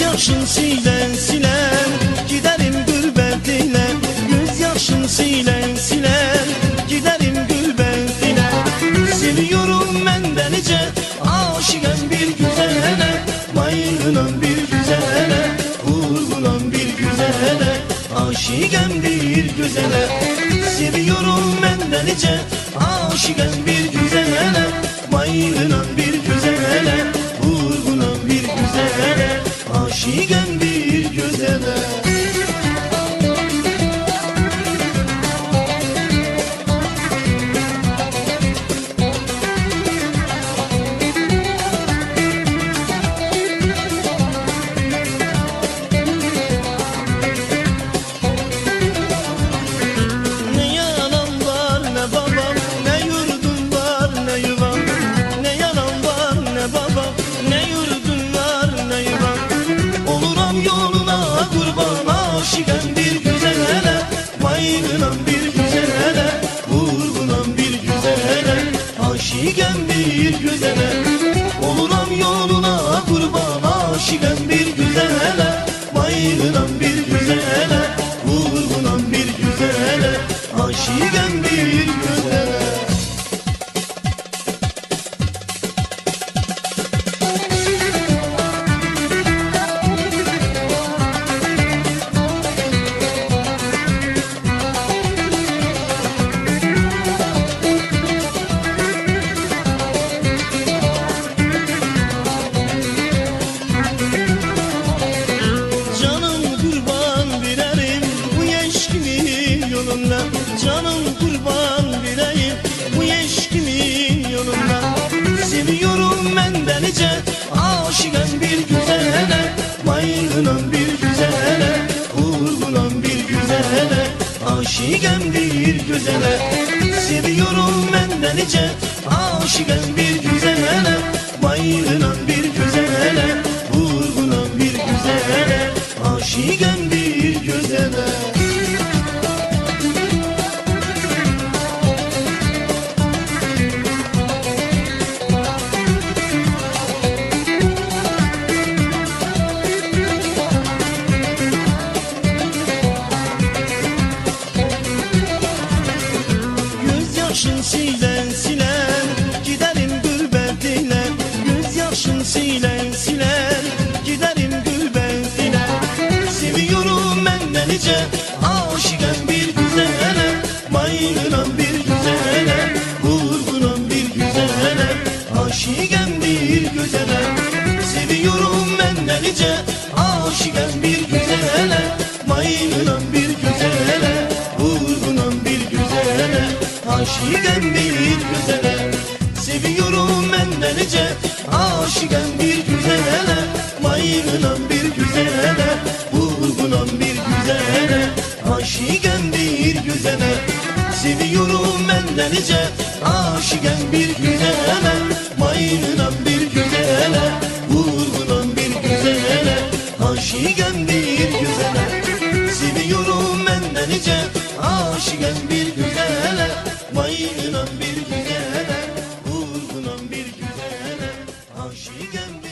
Yaşın silen silen giderim gürbet ile, göz yaşın silen silen giderim gürbet ile. Seviyorum ben delice aşıkım bir güzele, bayılınan bir güzele, vurgulan bir güzele, aşıkım bir güzele. Seviyorum ben delice aşıkım bir güzele, bayılınan bir güzele, vurgulan bir güzele, aşıkım bir güzele. Ne yalan var ne babam, ne yurdum var ne yuvam. Ne yalan var ne babam, ne yurdum var ne yuvam. Oluram yoluna kurban, aşıkım bir güzele, bayılınan bir güzele, vurgulan bir güzele, aşıkım bir güzele. Oluram yoluna kurban, aşıkım bir güzele, bayılınan bir güzele, vurgulan bir güzele, aşıkım bir güzele. Canım kurban birerim bu yeşkimin yolunda, canım kurban bireyim bu yeşkimin yolunda. Seviyorum ben delice aşıkım bir güzele, bayılınan bir güzele, vurgulan bir güzele, aşıkım bir güzele. Seviyorum ben delice aşıkım bir güzele, bayılınan bir güzele, vurgulan bir güzele, aşıkım bir güzele. Göz yaşın silen silen giderim gürbet ile, göz yaşın silen silen giderim gürbet ile. Seviyorum ben delice aşıkım bir güzele, bayılınan bir güzele, vurgulan bir güzele, aşıkım bir güzele. Seviyorum ben delice aşıkım bir güzele, bayılınan bir güzele, vurgulan bir güzele, aşıkım bir güzele. Seviyorum ben delice aşıkım bir güzele, bayılınan bir güzele, vurgulan bir güzele, aşıkım bir güzele. Seviyorum ben delice aşıkım bir güzele, bayılınan bir güzele, vurgulan bir güzele, aşıkım bir güzele. Seviyorum ben delice aşıkım bir güzele, bayılınan bir güzele, vurgulan bir güzele, aşıkım bir